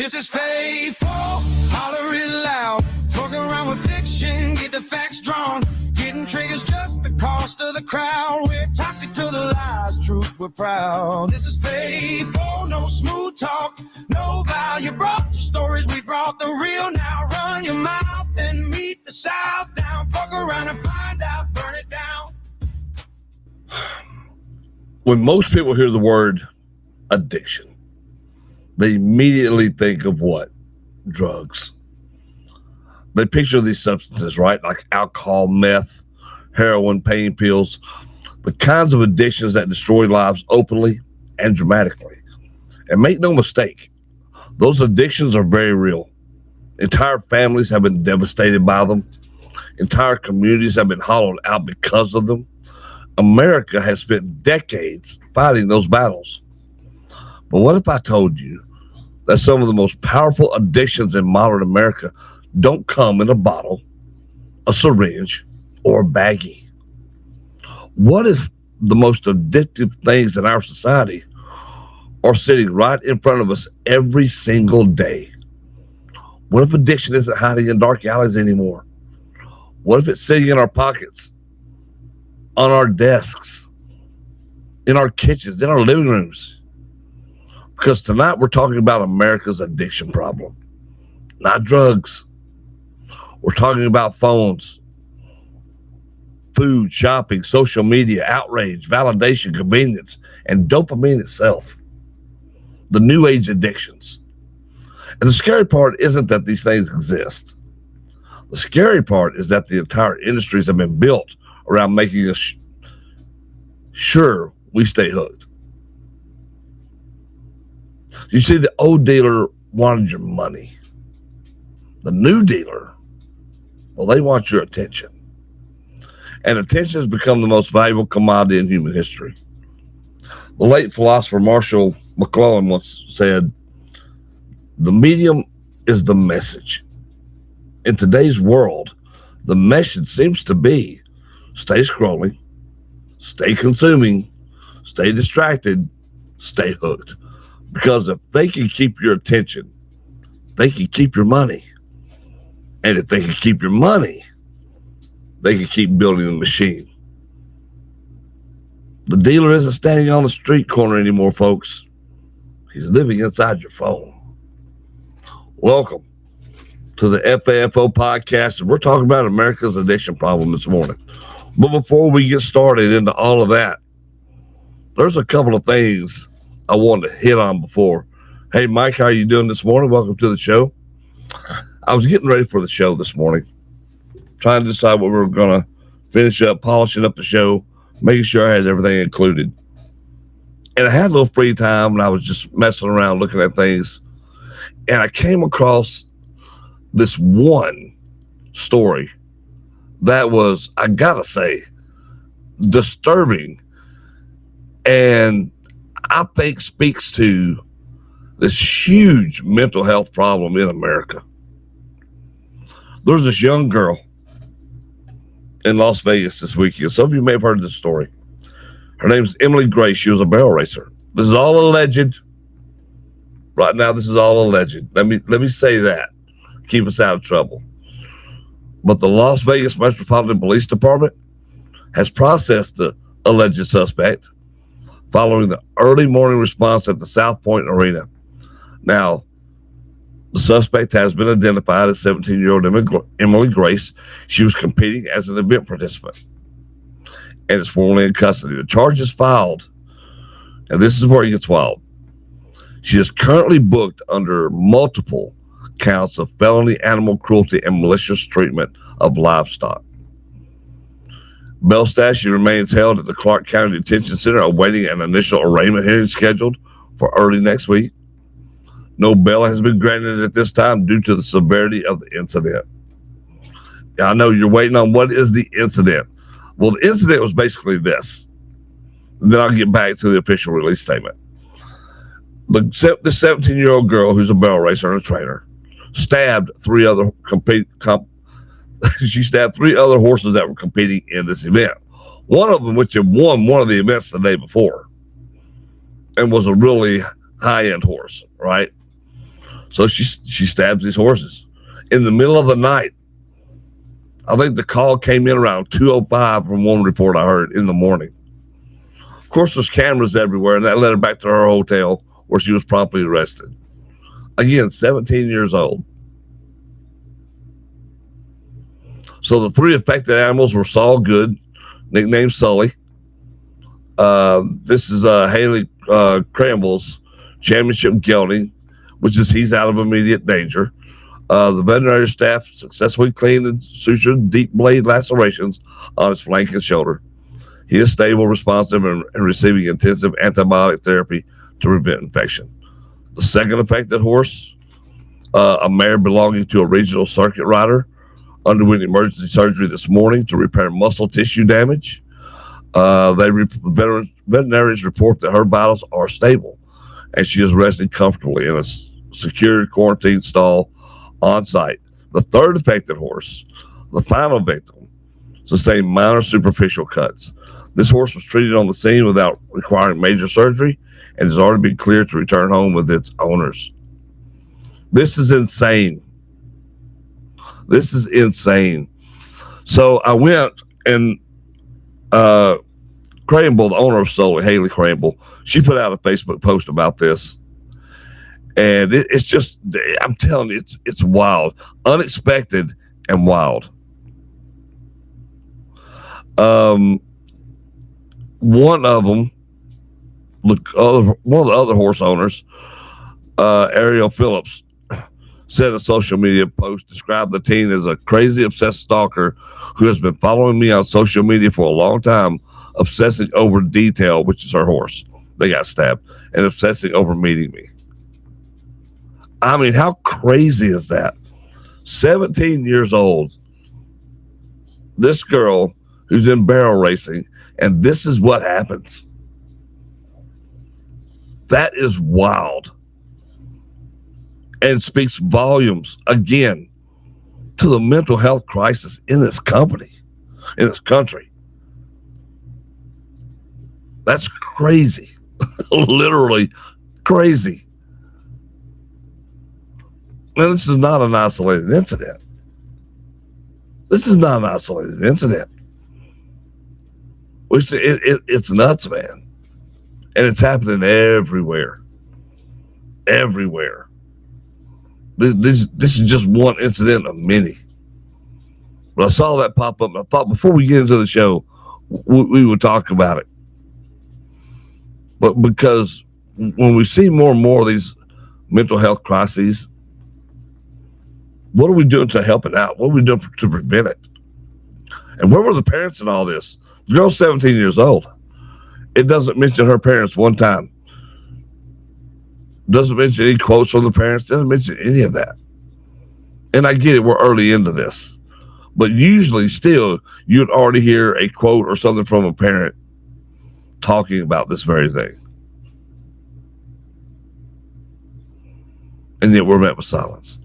This is FAFO, holler it loud. Fuck around with fiction, get the facts drawn. Getting triggers just the cost of the crowd. We're toxic to the lies, truth we're proud. This is FAFO, no smooth talk, no vow. You brought your stories, we brought the real. Now run your mouth and meet the South down. Fuck around and find out, burn it down. When most people hear the word addiction, they immediately think of what? Drugs. They picture these substances, right? Like alcohol, meth, heroin, pain pills, the kinds of addictions that destroy lives openly and dramatically. And make no mistake, those addictions are very real. Entire families have been devastated by them. Entire communities have been hollowed out because of them. America has spent decades fighting those battles. But what if I told you that some of the most powerful addictions in modern America don't come in a bottle, a syringe, or a baggie? What if the most addictive things in our society are sitting right in front of us every single day? What if addiction isn't hiding in dark alleys anymore? What if it's sitting in our pockets, on our desks, in our kitchens, in our living rooms? Because tonight we're talking about America's addiction problem, not drugs. We're talking about phones, food, shopping, social media, outrage, validation, convenience, and dopamine itself. The new age addictions. And the scary part isn't that these things exist. The scary part is that the entire industries have been built around making us sure we stay hooked. You see, the old dealer wanted your money. The new dealer, well, they want your attention. And attention has become the most valuable commodity in human history. The late philosopher Marshall McLuhan once said, "The medium is the message." In today's world, the message seems to be stay scrolling, stay consuming, stay distracted, stay hooked. Because if they can keep your attention, they can keep your money. And if they can keep your money, they can keep building the machine. The dealer isn't standing on the street corner anymore, folks. He's living inside your phone. Welcome to the FAFO podcast. We're talking about America's addiction problem this morning. But before we get started into all of that, there's a couple of things I wanted to hit on before. Hey, Mike, how are you doing this morning? Welcome to the show. I was getting ready for the show this morning, trying to decide what we were going to finish up, polishing up the show, making sure I had everything included. And I had a little free time, and I was just messing around looking at things. And I came across this one story that was, I got to say, disturbing, and I think speaks to this huge mental health problem in America. There's this young girl in Las Vegas this weekend. Some of you may have heard this story. Her name's Emily Grace. She was a barrel racer. This is all alleged. Right now, this is all alleged. Let me say that. Keep us out of trouble. But the Las Vegas Metropolitan Police Department has processed the alleged suspect following the early morning response at the South Point Arena. Now, the suspect has been identified as 17-year-old Emily Grace. She was competing as an event participant and is formally in custody. The charges filed, and this is where it gets wild. She is currently booked under multiple counts of felony animal cruelty and malicious treatment of livestock. Belstash, she remains held at the Clark County Detention Center awaiting an initial arraignment hearing scheduled for early next week. No bail has been granted at this time due to the severity of the incident. Now, I know you're waiting on what is the incident. Well, the incident was basically this. And then I'll get back to the official release statement. The 17-year-old girl who's a barrel racer and a trainer stabbed three other she stabbed three other horses that were competing in this event. One of them, which had won one of the events the day before and was a really high-end horse, right? So she stabs these horses in the middle of the night. I think the call came in around 2:05 from one report I heard in the morning. Of course, there's cameras everywhere, and that led her back to her hotel where she was promptly arrested. Again, 17 years old. So the three affected animals were Saul Good, nicknamed Sully. This is Haley Cramble's championship gelding, which is he's out of immediate danger. The veterinary staff successfully cleaned and sutured deep blade lacerations on his flank and shoulder. He is stable, responsive, and receiving intensive antibiotic therapy to prevent infection. The second affected horse, a mare belonging to a regional circuit rider, underwent emergency surgery this morning to repair muscle tissue damage. Veterinarians report that her vitals are stable, and she is resting comfortably in a secured quarantine stall on site. The third affected horse, the final victim, sustained minor superficial cuts. This horse was treated on the scene without requiring major surgery and has already been cleared to return home with its owners. This is insane. This is insane. So I went and Cramble, the owner of Sully, Haley Cramble, she put out a Facebook post about this. And it's just, I'm telling you, it's wild, unexpected and wild. One of them, one of the other horse owners, Ariel Phillips, said in a social media post, described the teen as a crazy, obsessed stalker who has been following me on social media for a long time, obsessing over detail, which is her horse. They got stabbed, and obsessing over meeting me. I mean, how crazy is that? 17 years old. This girl who's in barrel racing, and this is what happens. That is wild. And speaks volumes, again, to the mental health crisis in this company, in this country. That's crazy. Literally crazy. And this is not an isolated incident. This is not an isolated incident. It's nuts, man. And it's happening everywhere. Everywhere. This is just one incident of many. But I saw that pop up, and I thought before we get into the show, we would talk about it. But because when we see more and more of these mental health crises, what are we doing to help it out? What are we doing to prevent it? And where were the parents in all this? The girl's 17 years old. It doesn't mention her parents one time. Doesn't mention any quotes from the parents. Doesn't mention any of that. And I get it, we're early into this. But usually still, you'd already hear a quote or something from a parent talking about this very thing. And yet we're met with silence.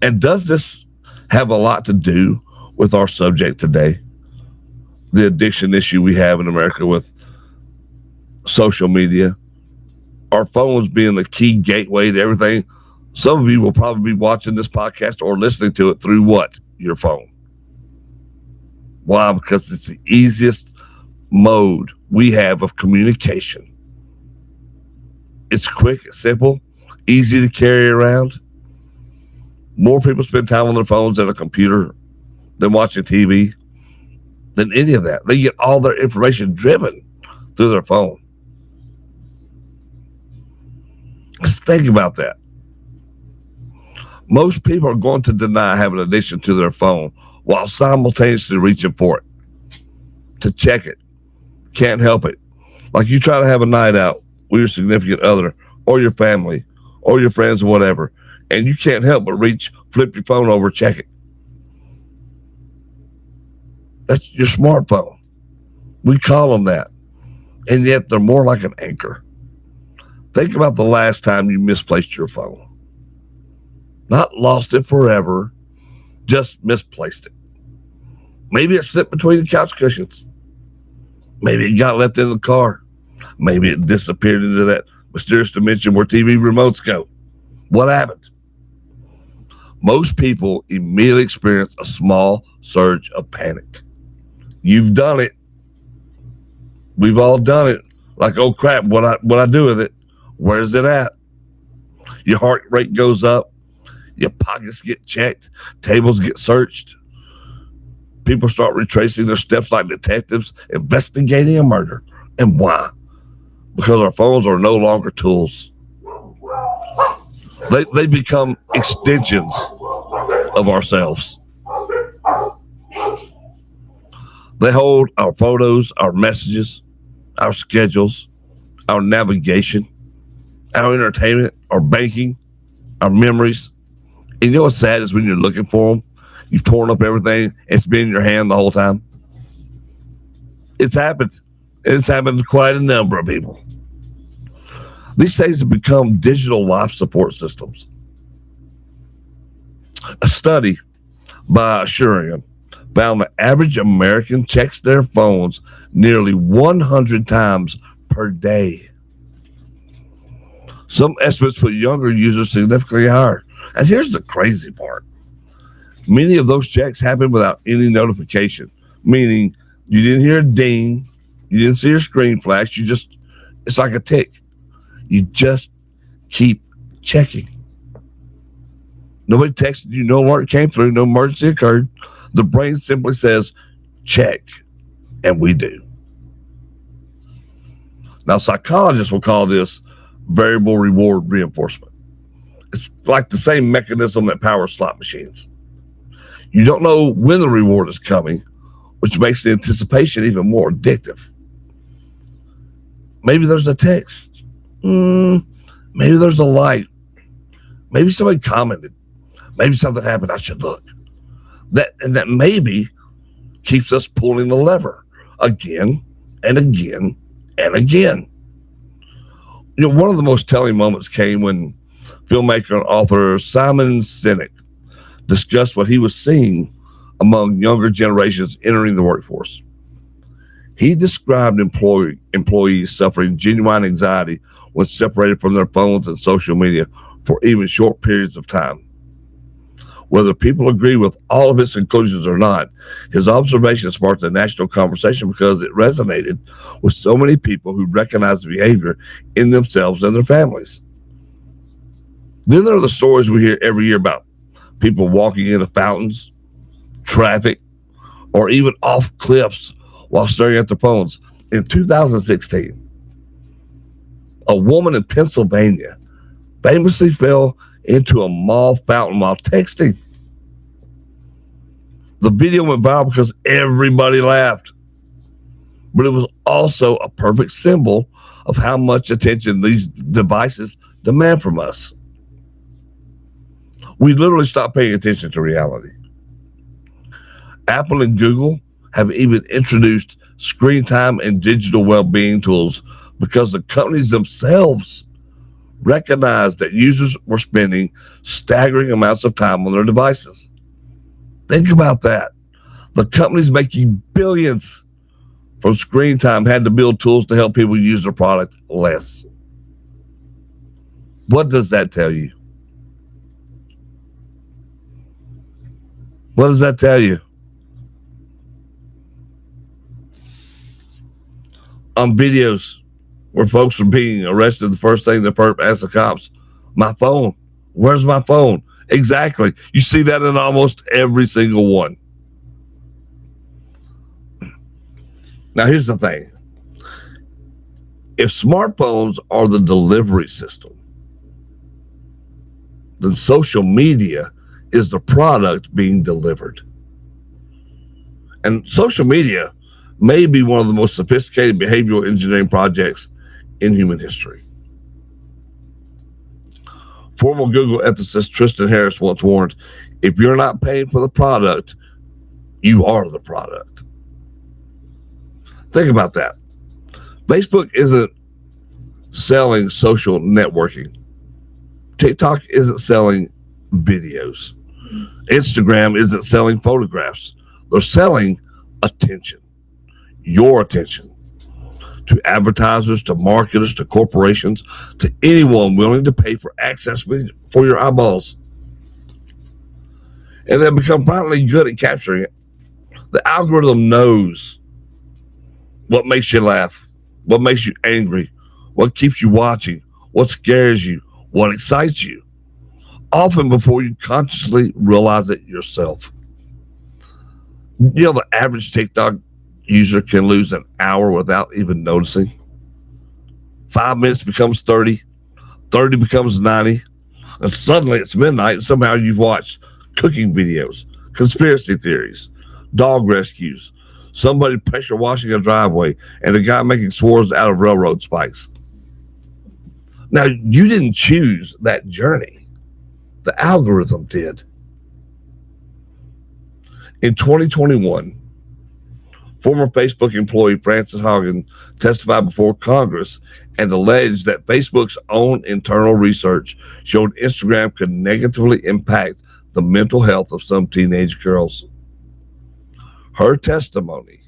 And does this have a lot to do with our subject today? The addiction issue we have in America with social media, our phones being the key gateway to everything. Some of you will probably be watching this podcast or listening to it through what? Your phone. Why? Because it's the easiest mode we have of communication. It's quick, it's simple, easy to carry around. More people spend time on their phones than a computer, than watching TV, than any of that. They get all their information driven through their phone. Just think about that. Most people are going to deny having an addiction to their phone while simultaneously reaching for it to check it. Can't help it. Like you try to have a night out with your significant other or your family or your friends or whatever, and you can't help but flip your phone over, check it. That's your smartphone. We call them that. And yet they're more like an anchor. Think about the last time you misplaced your phone. Not lost it forever, just misplaced it. Maybe it slipped between the couch cushions. Maybe it got left in the car. Maybe it disappeared into that. mysterious dimension where TV remotes go. What happened? Most people immediately experience a small surge of panic. You've done it. We've all done it. Like, oh crap, what I do with it? Where's it at? Your heart rate goes up. Your pockets get checked. Tables get searched. People start retracing their steps like detectives investigating a murder. And why? Because our phones are no longer tools. They become extensions of ourselves. They hold our photos, our messages, our schedules, our navigation, our entertainment, our banking, our memories. And you know what's sad is when you're looking for them, you've torn up everything, it's been in your hand the whole time. It's happened. It's happened to quite a number of people. These things have become digital life support systems. A study by Asurian found the average American checks their phones nearly 100 times per day. Some estimates put younger users significantly higher. And here's the crazy part. Many of those checks happen without any notification, meaning you didn't hear a ding, you didn't see your screen flash, it's like a tick. You just keep checking. Nobody texted you, no alert came through, no emergency occurred. The brain simply says, check, and we do. Now, psychologists will call this variable reward reinforcement. It's like the same mechanism that powers slot machines. You don't know when the reward is coming, which makes the anticipation even more addictive. Maybe there's a text. Maybe there's a like. Maybe somebody commented. Maybe something happened. I should look. That maybe keeps us pulling the lever again and again and again. You know, one of the most telling moments came when filmmaker and author Simon Sinek discussed what he was seeing among younger generations entering the workforce. He described employees suffering genuine anxiety when separated from their phones and social media for even short periods of time. Whether people agree with all of his conclusions or not, his observation sparked a national conversation because it resonated with so many people who recognize the behavior in themselves and their families. Then there are the stories we hear every year about people walking into fountains, traffic, or even off cliffs while staring at their phones. In 2016, a woman in Pennsylvania famously fell into a mall fountain while texting. The video went viral because everybody laughed, but it was also a perfect symbol of how much attention these devices demand from us. We literally stopped paying attention to reality. Apple and Google have even introduced screen time and digital well-being tools because the companies themselves recognized that users were spending staggering amounts of time on their devices. Think about that. The companies making billions from screen time had to build tools to help people use their product less. What does that tell you? What does that tell you? On videos where folks are being arrested, the first thing the perp asks the cops, my phone, where's my phone? Exactly. You see that in almost every single one. Now, here's the thing. If smartphones are the delivery system, then social media is the product being delivered. And social media may be one of the most sophisticated behavioral engineering projects in human history. Former Google ethicist Tristan Harris once warned, if you're not paying for the product, you are the product. Think about that. Facebook isn't selling social networking. TikTok isn't selling videos. Instagram isn't selling photographs. They're selling attention. Your attention. to advertisers, to marketers, to corporations, to anyone willing to pay for access for your eyeballs. And they've become finally good at capturing it. The algorithm knows what makes you laugh, what makes you angry, what keeps you watching, what scares you, what excites you, often before you consciously realize it yourself. You know, the average TikTok user can lose an hour without even noticing. 5 minutes becomes 30, 30 becomes 90, and suddenly it's midnight and somehow you've watched cooking videos, conspiracy theories, dog rescues, somebody pressure washing a driveway, and a guy making swords out of railroad spikes. Now, you didn't choose that journey. The algorithm did. In 2021, former Facebook employee Frances Haugen testified before Congress and alleged that Facebook's own internal research showed Instagram could negatively impact the mental health of some teenage girls. Her testimony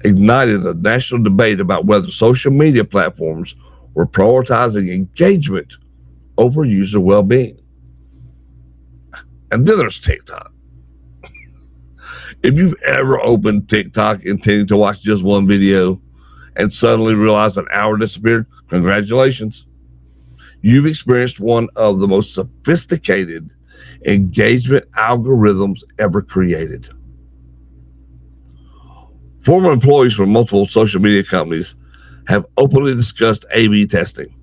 ignited a national debate about whether social media platforms were prioritizing engagement over user well-being. And then there's TikTok. If you've ever opened TikTok intending to watch just one video and suddenly realized an hour disappeared, congratulations. You've experienced one of the most sophisticated engagement algorithms ever created. Former employees from multiple social media companies have openly discussed A/B testing,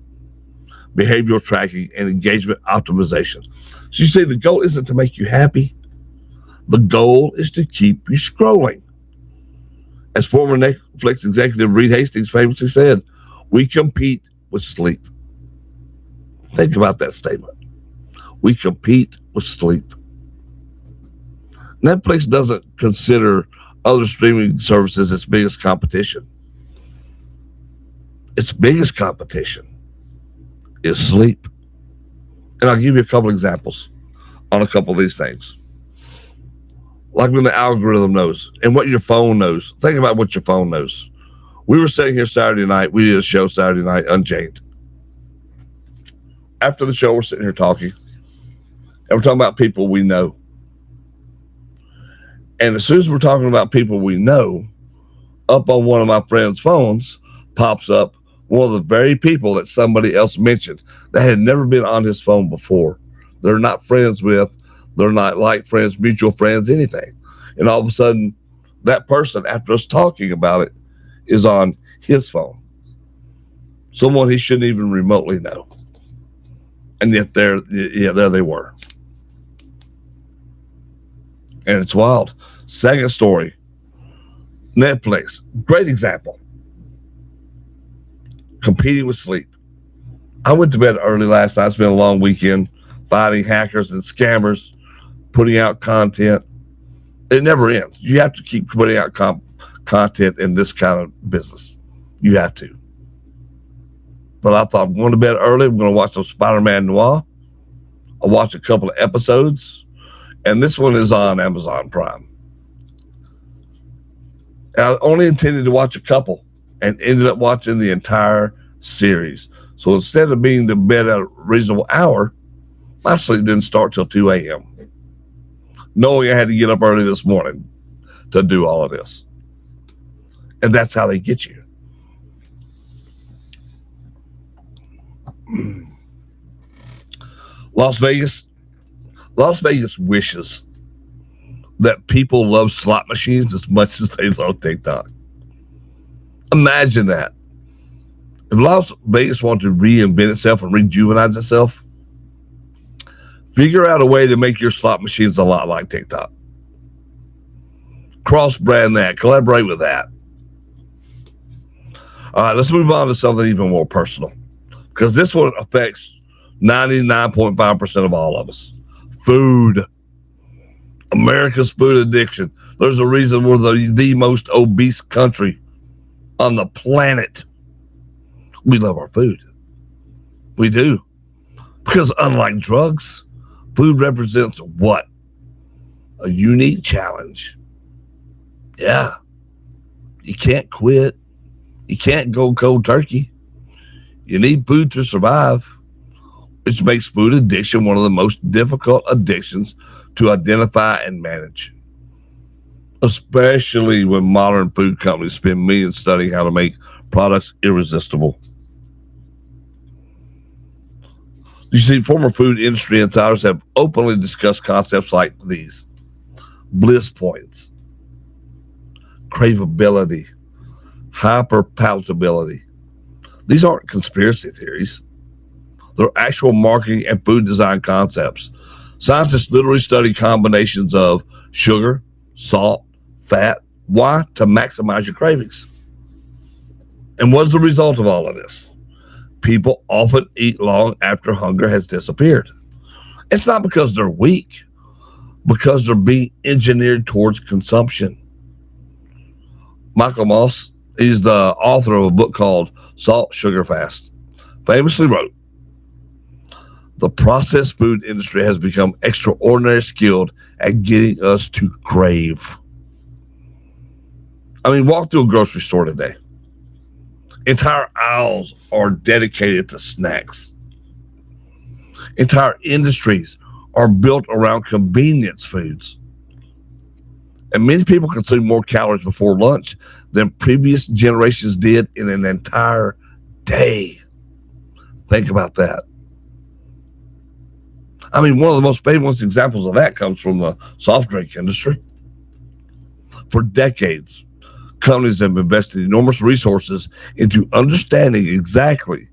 behavioral tracking, and engagement optimization. So you see, the goal isn't to make you happy. The goal is to keep you scrolling. As former Netflix executive Reed Hastings famously said, we compete with sleep. Think about that statement. We compete with sleep. Netflix doesn't consider other streaming services its biggest competition. Its biggest competition is sleep. And I'll give you a couple examples on a couple of these things. Like when the algorithm knows and what your phone knows. Think about what your phone knows. We were sitting here Saturday night. We did a show Saturday night, Unchained. After the show, we're sitting here talking. And we're talking about people we know. And as soon as we're talking about people we know, up on one of my friends' phones pops up one of the very people that somebody else mentioned that had never been on his phone before. They're not friends with, they're not like friends, mutual friends, anything. And all of a sudden, that person, after us talking about it, is on his phone. Someone he shouldn't even remotely know. And yet there they were. And it's wild. Second story, Netflix, great example. Competing with sleep. I went to bed early last night. It's been a long weekend fighting hackers and scammers, putting out content. It never ends. You have to keep putting out content in this kind of business. You have to. But I thought, I'm going to bed early. I'm going to watch some Spider-Man Noir. I'll watch a couple of episodes. And this one is on Amazon Prime. And I only intended to watch a couple and ended up watching the entire series. So instead of being to bed at a reasonable hour, my sleep didn't start till 2 a.m. Knowing I had to get up early this morning to do all of this. And that's how they get you. Las Vegas wishes that people love slot machines as much as they love TikTok. Imagine that. If Las Vegas wanted to reinvent itself and rejuvenate itself, figure out a way to make your slot machines a lot like TikTok. Cross-brand that. Collaborate with that. All right, let's move on to something even more personal, because this one affects 99.5% of all of us. Food. America's food addiction. There's a reason we're the most obese country on the planet. We love our food. We do. Because unlike drugs, food represents what? A unique challenge. Yeah. You can't quit. You can't go cold turkey. You need food to survive, which makes food addiction one of the most difficult addictions to identify and manage, especially when modern food companies spend millions studying how to make products irresistible. You see, former food industry insiders have openly discussed concepts like these: bliss points, craveability, hyperpalatability. These aren't conspiracy theories. They're actual marketing and food design concepts. Scientists literally study combinations of sugar, salt, fat. Why? To maximize your cravings. And what's the result of all of this? People often eat long after hunger has disappeared. It's not because they're weak, because they're being engineered towards consumption. Michael Moss, he's the author of a book called Salt Sugar Fast, famously wrote, "The processed food industry has become extraordinarily skilled at getting us to crave." I mean, walk through a grocery store today. Entire aisles are dedicated to snacks. Entire industries are built around convenience foods. And many people consume more calories before lunch than previous generations did in an entire day. Think about that. I mean, one of the most famous examples of that comes from the soft drink industry. For decades, companies have invested enormous resources into understanding exactly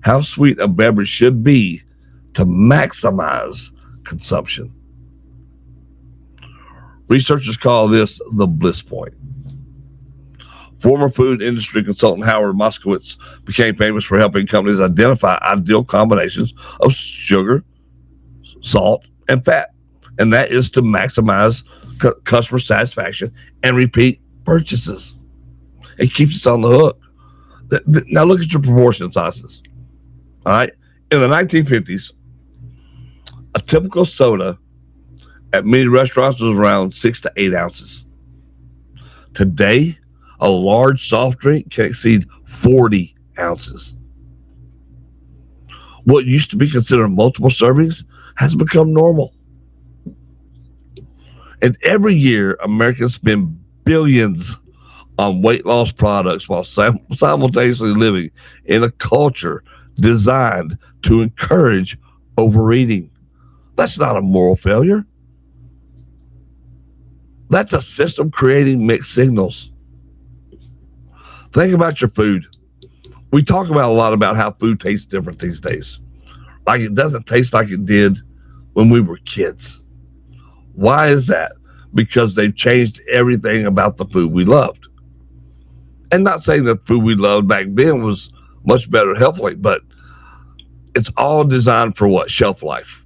how sweet a beverage should be to maximize consumption. Researchers call this the bliss point. Former food industry consultant Howard Moskowitz became famous for helping companies identify ideal combinations of sugar, salt, and fat. And that is to maximize customer satisfaction and repeat purchases. It keeps us on the hook. Now look at your proportion sizes. All right. In the 1950s, a typical soda at many restaurants was around 6 to 8 ounces. Today, a large soft drink can exceed 40 ounces. What used to be considered multiple servings has become normal. And every year, Americans spend billions on weight loss products while simultaneously living in a culture designed to encourage overeating. That's not a moral failure. That's a system creating mixed signals. Think about your food. We talk about a lot about how food tastes different these days. Like it doesn't taste like it did when we were kids. Why is that? Because they've changed everything about the food we loved. And not saying that food we loved back then was much better healthily, but it's all designed for what? Shelf life.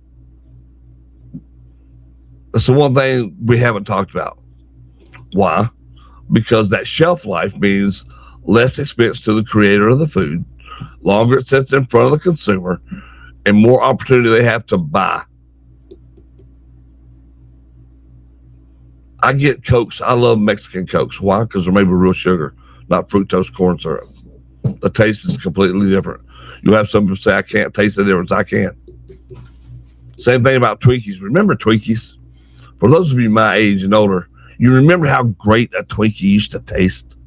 That's the one thing we haven't talked about. Why? Because that shelf life means less expense to the creator of the food, longer it sits in front of the consumer, and more opportunity they have to buy. I get Cokes. I love Mexican Cokes. Why? Because they're made with real sugar, not fructose corn syrup. The taste is completely different. You'll have some people say, I can't taste the difference. I can. Same thing about Twinkies. Remember Twinkies? For those of you my age and older, you remember how great a Twinkie used to taste?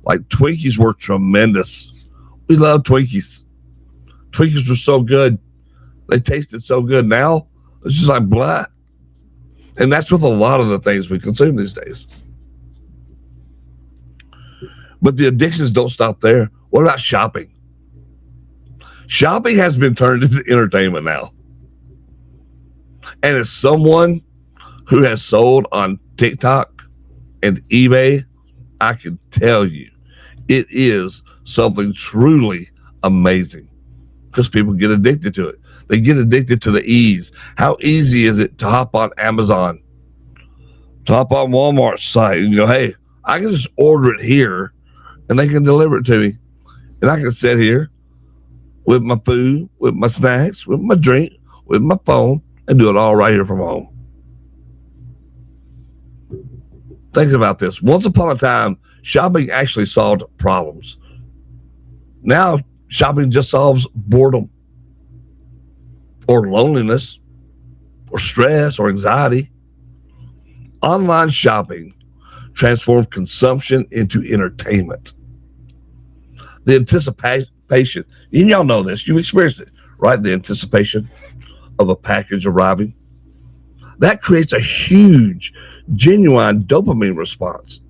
Like Twinkies were tremendous. We love Twinkies. Twinkies were so good. They tasted so good. Now, it's just like blah. And that's with a lot of the things we consume these days. But the addictions don't stop there. What about shopping? Shopping has been turned into entertainment now. And as someone who has sold on TikTok and eBay, I can tell you it is something truly amazing because people get addicted to it. They get addicted to the ease. How easy is it to hop on Amazon, to hop on Walmart's site and go, hey, I can just order it here and they can deliver it to me. And I can sit here with my food, with my snacks, with my drink, with my phone and do it all right here from home. Think about this. Once upon a time, shopping actually solved problems. Now, shopping just solves boredom or loneliness or stress or anxiety. Online shopping transformed consumption into entertainment. The anticipation, and y'all know this, you've experienced it, right? The anticipation of a package arriving. That creates a huge, genuine dopamine response.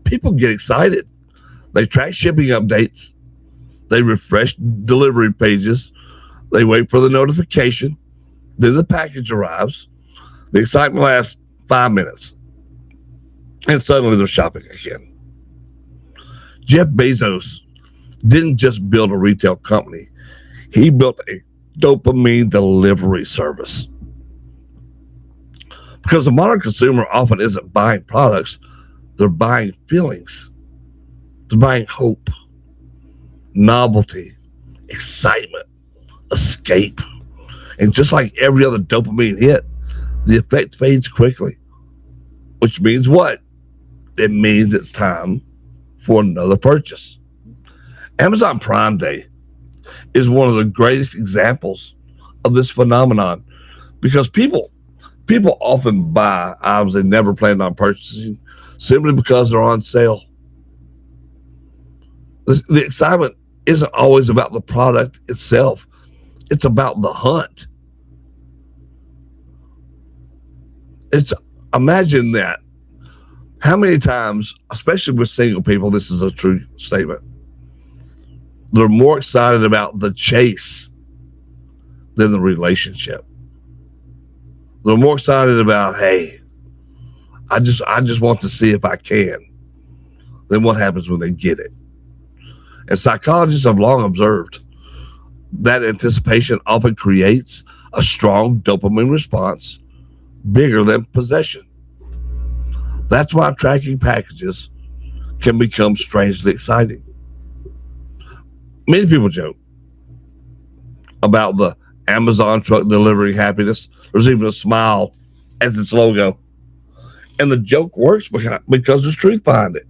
People get excited. They track shipping updates. They refresh delivery pages. They wait for the notification. Then the package arrives. The excitement lasts 5 minutes. And suddenly they're shopping again. Jeff Bezos didn't just build a retail company. He built a dopamine delivery service. Because the modern consumer often isn't buying products, they're buying feelings. They're buying hope, novelty, excitement, escape. And just like every other dopamine hit, the effect fades quickly. Which means what? It means it's time for another purchase. Amazon Prime Day is one of the greatest examples of this phenomenon because people often buy items they never planned on purchasing simply because they're on sale. The excitement isn't always about the product itself. It's about the hunt. Imagine that. How many times, especially with single people, this is a true statement, they're more excited about the chase than the relationship. They're more excited about, hey, I just want to see if I can, than what happens when they get it. And psychologists have long observed that anticipation often creates a strong dopamine response bigger than possession. That's why tracking packages can become strangely exciting. Many people joke about the Amazon truck delivering happiness. There's even a smile as its logo. And the joke works because there's truth behind it.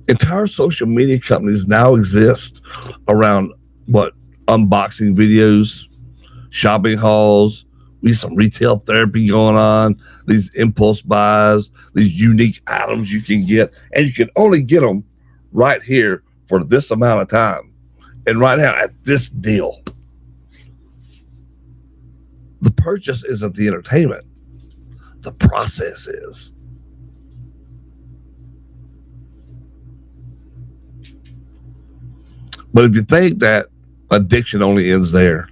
Entire social media companies now exist around unboxing videos, shopping hauls. We have some retail therapy going on, these impulse buys, these unique items you can get, and you can only get them right here for this amount of time. And right now at this deal. The purchase isn't the entertainment. The process is. But if you think that addiction only ends there,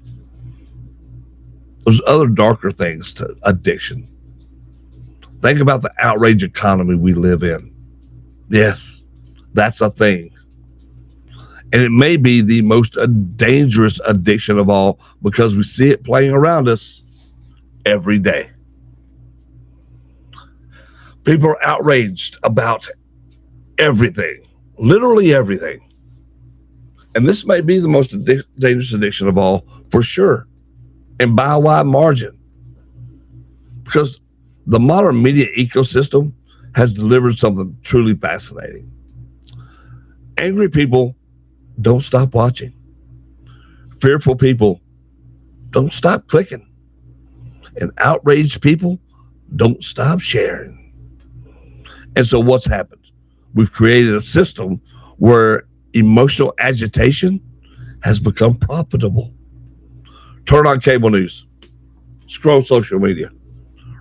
there's other darker things to addiction. Think about the outrage economy we live in. Yes, that's a thing. And it may be the most dangerous addiction of all because we see it playing around us every day. People are outraged about everything, literally everything. And this may be the most dangerous addiction of all, for sure, and by a wide margin. Because the modern media ecosystem has delivered something truly fascinating. Angry people don't stop watching. Fearful people don't stop clicking. And outraged people don't stop sharing. And so what's happened? We've created a system where emotional agitation has become profitable. Turn on cable news, scroll social media,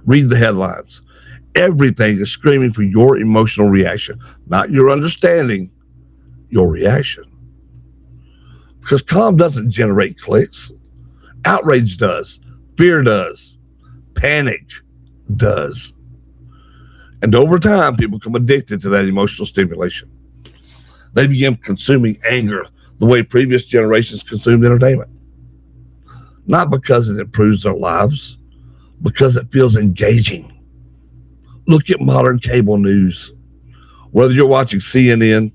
read the headlines. Everything is screaming for your emotional reaction, not your understanding, your reaction. Because calm doesn't generate clicks. Outrage does. Fear does. Panic does. And over time, people become addicted to that emotional stimulation. They begin consuming anger the way previous generations consumed entertainment. Not because it improves their lives, because it feels engaging. Look at modern cable news. Whether you're watching CNN,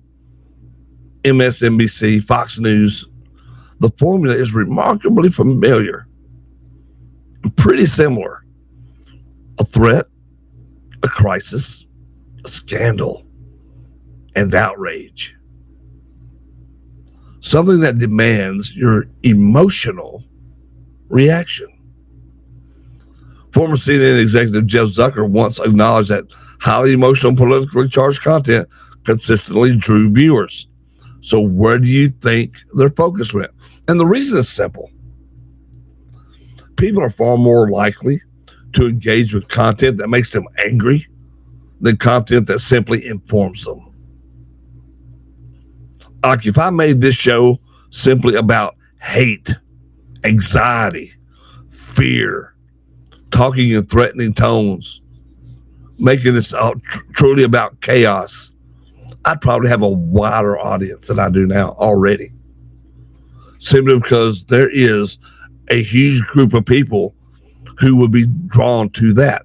MSNBC, Fox News, the formula is remarkably familiar and pretty similar. A threat, a crisis, a scandal, and outrage. Something that demands your emotional reaction. Former CNN executive Jeff Zucker once acknowledged that highly emotional, politically charged content consistently drew viewers. So where do you think their focus went? And the reason is simple. People are far more likely to engage with content that makes them angry than content that simply informs them. Like if I made this show simply about hate, anxiety, fear, talking in threatening tones, making this truly about chaos, I'd probably have a wider audience than I do now already. Simply because there is a huge group of people who would be drawn to that.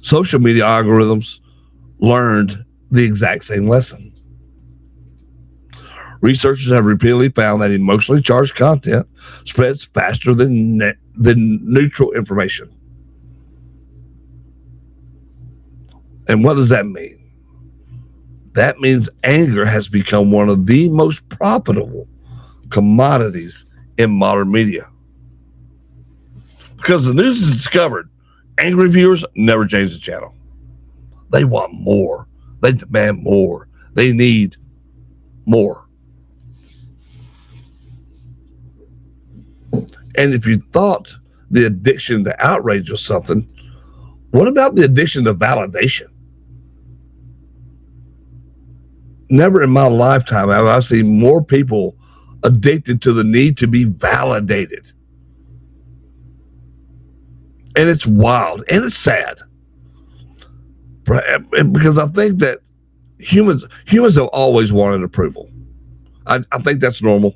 Social media algorithms learned the exact same lesson. Researchers have repeatedly found that emotionally charged content spreads faster than neutral information. And what does that mean? That means anger has become one of the most profitable commodities in modern media. Because the news has discovered angry viewers never change the channel. They want more. They demand more. They need more. And if you thought the addiction to outrage was something, what about the addiction to validation? Never in my lifetime have I seen more people addicted to the need to be validated. And it's wild and it's sad. Because I think that humans have always wanted approval. I think that's normal.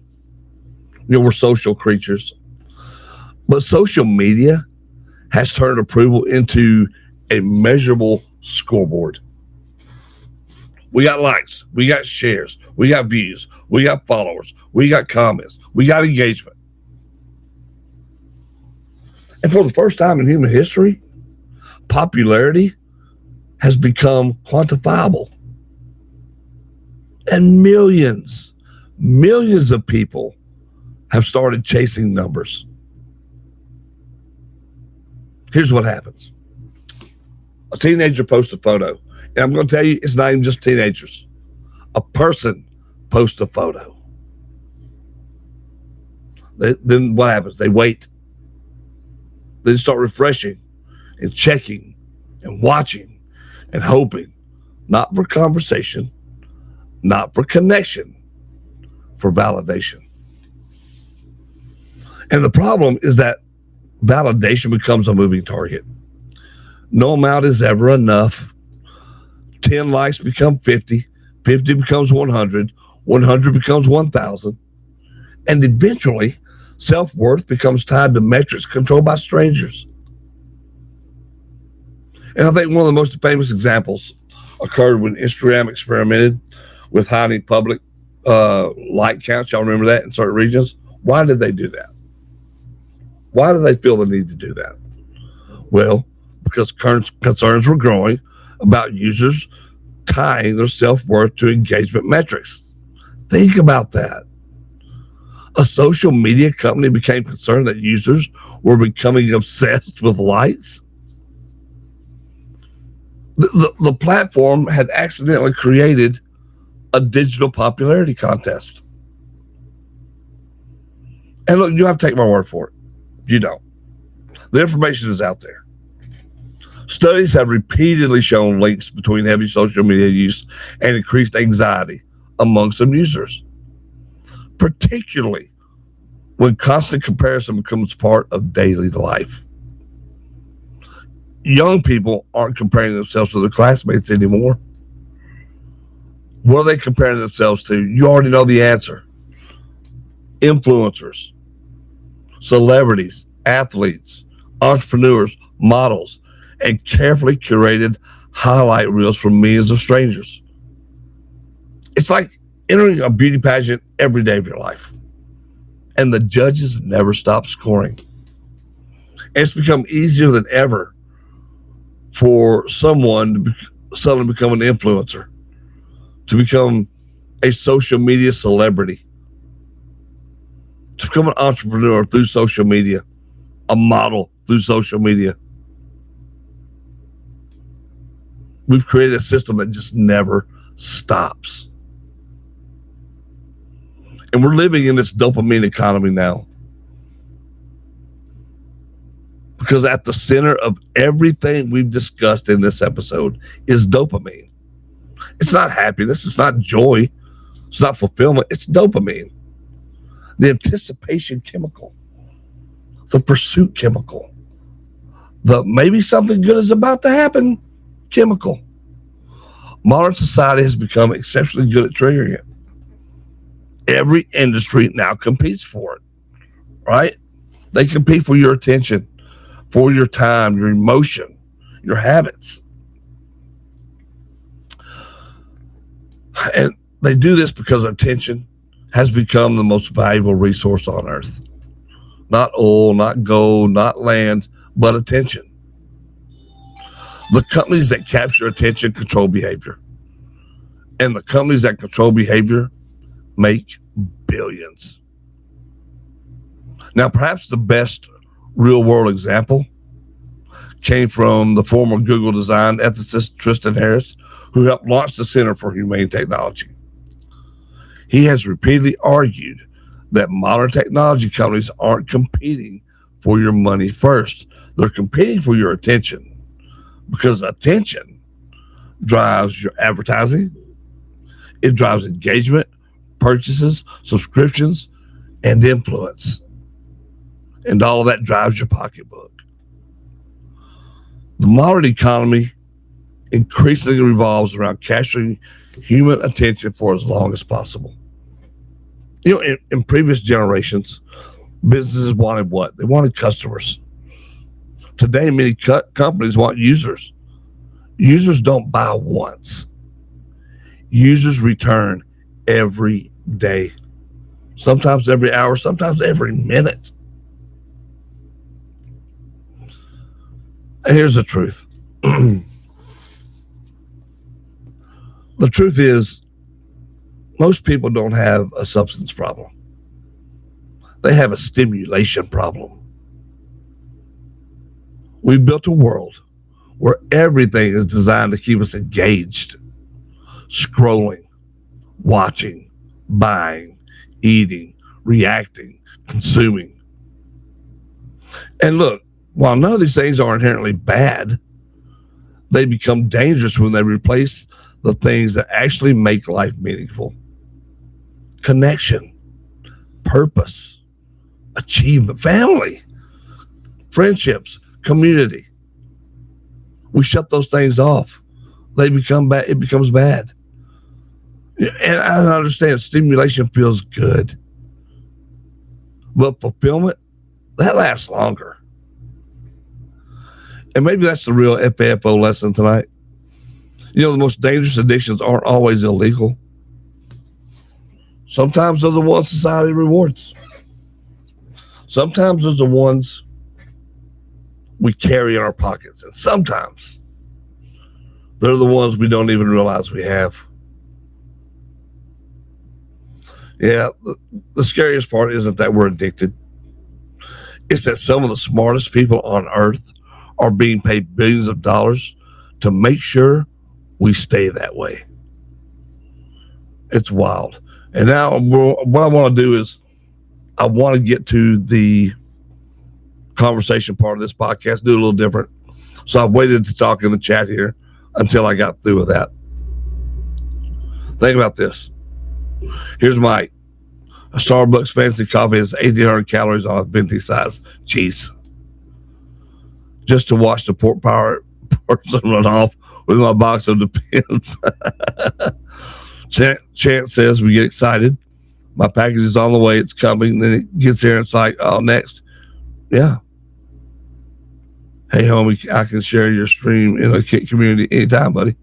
You know, we're social creatures. But social media has turned approval into a measurable scoreboard. We got likes, we got shares, we got views, we got followers, we got comments, we got engagement. And for the first time in human history, popularity has become quantifiable. And millions of people have started chasing numbers. Here's what happens. A teenager posts a photo. And I'm going to tell you, it's not even just teenagers. A person posts a photo. Then what happens? They wait. They start refreshing and checking and watching and hoping. Not for conversation, not for connection, for validation. And the problem is that validation becomes a moving target. No amount is ever enough. 10 likes become 50, 50 becomes 100, 100 becomes 1,000, and eventually self-worth becomes tied to metrics controlled by strangers. And I think one of the most famous examples occurred when Instagram experimented with hiding public like counts. Y'all remember that in certain regions? Why did they do that? Why did they feel the need to do that? Well, because concerns were growing about users tying their self-worth to engagement metrics. Think about that. A social media company became concerned that users were becoming obsessed with likes. The platform had accidentally created a digital popularity contest. And look, you have to take my word for it. You don't. The information is out there. Studies have repeatedly shown links between heavy social media use and increased anxiety among some users, particularly when constant comparison becomes part of daily life. Young people aren't comparing themselves to their classmates anymore. What are they comparing themselves to? You already know the answer. Influencers, celebrities, athletes, entrepreneurs, models, and carefully curated highlight reels from millions of strangers. It's like entering a beauty pageant every day of your life. And the judges never stop scoring. And it's become easier than ever for someone suddenly become an influencer, to become a social media celebrity, to become an entrepreneur through social media, a model through social media. We've created a system that just never stops. And we're living in this dopamine economy now. Because at the center of everything we've discussed in this episode is dopamine. It's not happiness. It's not joy. It's not fulfillment. It's dopamine. The anticipation chemical. The pursuit chemical. The maybe something good is about to happen chemical. Modern society has become exceptionally good at triggering it. Every industry now competes for it, right? They compete for your attention, for your time, your emotion, your habits. And they do this because attention has become the most valuable resource on earth. Not oil, not gold, not land, but attention. The companies that capture attention control behavior. And the companies that control behavior make billions. Now, perhaps the best real world example came from the former Google design ethicist Tristan Harris, who helped launch the Center for Humane Technology. He has repeatedly argued that modern technology companies aren't competing for your money first. They're competing for your attention, because attention drives your advertising, it drives engagement, purchases, subscriptions, and influence. And all of that drives your pocketbook. The modern economy increasingly revolves around capturing human attention for as long as possible. You know, in previous generations, businesses wanted what? They wanted customers. Today, many companies want users. Users don't buy once. Users return every day, sometimes every hour, sometimes every minute. And here's the truth. The truth is, most people don't have a substance problem. They have a stimulation problem. We've built a world where everything is designed to keep us engaged, scrolling, watching, buying, eating, reacting, consuming. And look, while none of these things are inherently bad, they become dangerous when they replace the things that actually make life meaningful. Connection, purpose, achievement, family, friendships, community. We shut those things off. They become bad. It becomes bad. And I understand stimulation feels good, but fulfillment, that lasts longer. And maybe that's the real FAFO lesson tonight. You know, the most dangerous addictions aren't always illegal. Sometimes they're the ones society rewards. Sometimes they're the ones we carry in our pockets. And sometimes they're the ones we don't even realize we have. Yeah, the scariest part isn't that we're addicted. It's that some of the smartest people on earth are being paid billions of dollars to make sure we stay that way. It's wild. And now what I want to do is I want to get to the conversation part of this podcast, do it a little different. So I've waited to talk in the chat here until I got through with that. Think about this. Here's Mike. A Starbucks fancy coffee has 1,800 calories on a venti size. Jeez. Just to watch the pork power person run off with my box of Depends. Chance says we get excited. My package is on the way. It's coming. Then it gets here and it's like, oh, next. Yeah. Hey, homie, I can share your stream in a Kit community anytime, buddy.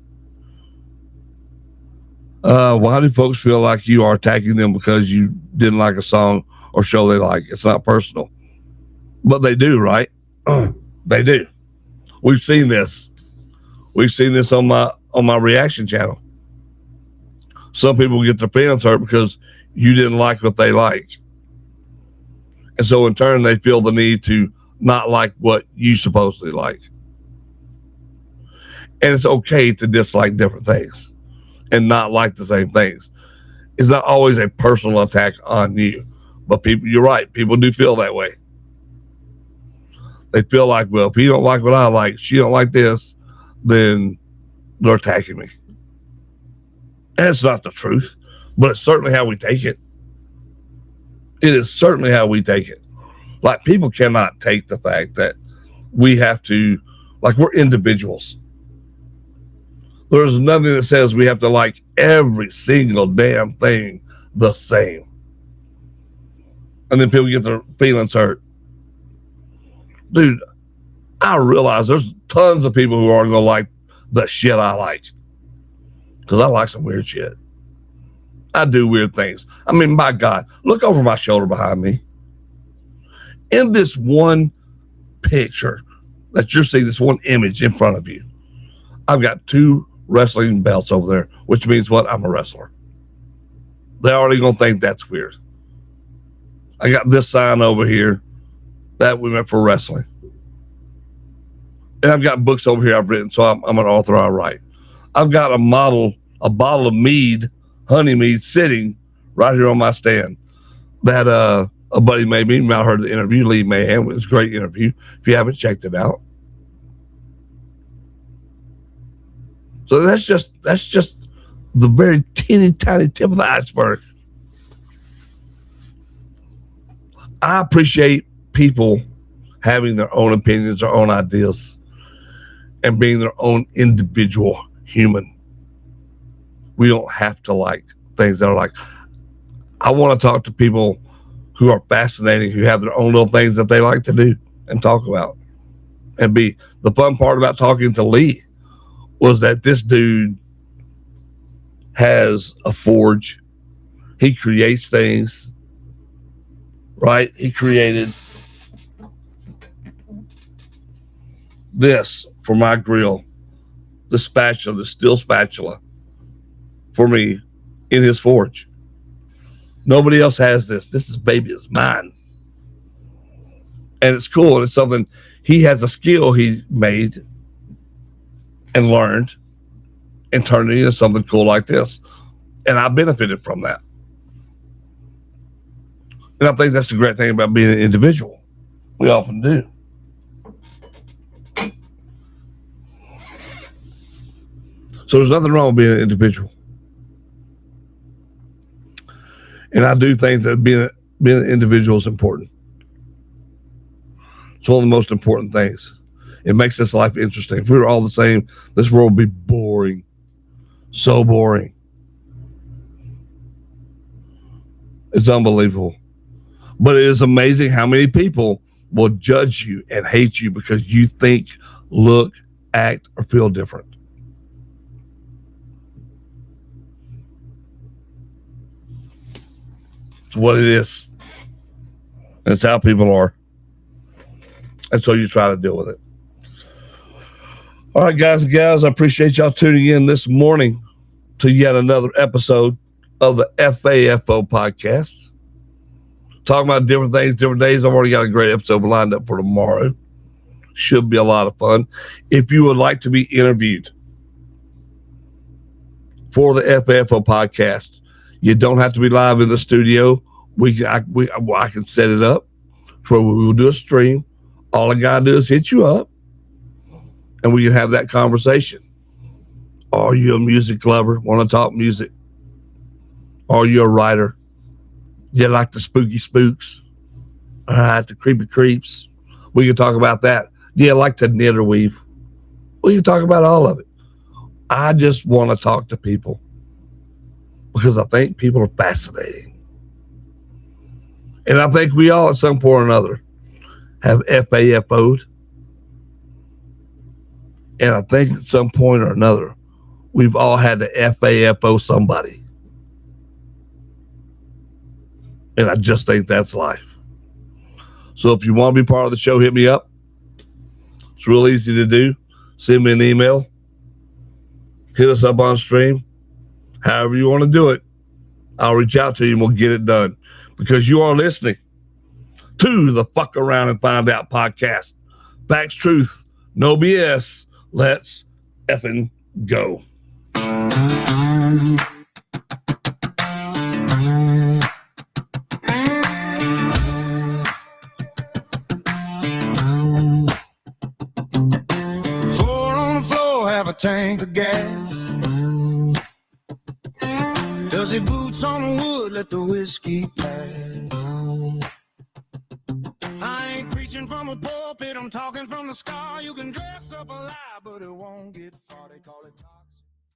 Why do folks feel like you are attacking them because you didn't like a song or show they like? It's not personal. But they do, right? They do. We've seen this. We've seen this on my on my reaction channel. Some people get their feelings hurt because you didn't like what they like. And so in turn, they feel the need to not like what you supposedly like. And it's okay to dislike different things and not like the same things. It's not always a personal attack on you. But people, you're right, people do feel that way. They feel like, well, if you don't like what I like, she don't like this, then they're attacking me. And it's not the truth, but it's certainly how we take it. It is certainly how we take it. Like, people cannot take the fact that we have to, like, we're individuals. There's nothing that says we have to like every single damn thing the same. And then people get their feelings hurt. Dude, I realize there's tons of people who aren't going to like the shit I like. Because I like some weird shit. I do weird things. I mean, my God, look over my shoulder behind me. In this one picture that you're seeing, this one image in front of you, I've got 2 wrestling belts over there, which means what? I'm a wrestler. They're already going to think that's weird. I got this sign over here that we meant for wrestling. And I've got books over here I've written, so I'm an author, I write. I've got a bottle of mead, honey mead, sitting right here on my stand that a buddy made me. You might have heard the interview, Lee Mayhem. It was a great interview if you haven't checked it out. So that's just the very teeny tiny tip of the iceberg. I appreciate people having their own opinions, their own ideas, and being their own individual human. We don't have to like things that are like. I want to talk to people who are fascinating, who have their own little things that they like to do and talk about. And the fun part about talking to Lee was that this dude has a forge. He creates things, right? He created this for my grill, the spatula, the steel spatula for me in his forge. Nobody else has this. This baby is mine. And it's cool. And it's something, he has a skill he made and learned and turned it into something cool like this. And I benefited from that. And I think that's the great thing about being an individual. We often do. So there's nothing wrong with being an individual. And I do think that being an individual is important. It's one of the most important things. It makes this life interesting. If we were all the same, this world would be boring. So boring. It's unbelievable. But it is amazing how many people will judge you and hate you because you think, look, act, or feel different. It's what it is. It's how people are. And so you try to deal with it. All right, guys and gals, I appreciate y'all tuning in this morning to yet another episode of the FAFO podcast. Talking about different things, different days. I've already got a great episode lined up for tomorrow. Should be a lot of fun. If you would like to be interviewed for the FAFO podcast, you don't have to be live in the studio. I can set it up for we will do a stream. All I gotta do is hit you up, and we can have that conversation. Are you a music lover? Want to talk music? Are you a writer? You like the spooky spooks? The creepy creeps? We can talk about that. Do you like to knit or weave? We can talk about all of it. I just want to talk to people because I think people are fascinating. And I think we all at some point or another have FAFO'd. And I think at some point or another, we've all had to FAFO somebody. And I just think that's life. So if you want to be part of the show, hit me up. It's real easy to do. Send me an email. hit us up on stream. However you want to do it, I'll reach out to you and we'll get it done. Because you are listening to the Fuck Around and Find Out podcast. Facts, truth, no BS. Let's effing go. Four on the floor, have a tank of gas. Does he boots on the wood, let the whiskey pass? I ain't preaching from a pulpit, I'm talking from the scar. You can dress up a lie, but it won't get far. They call it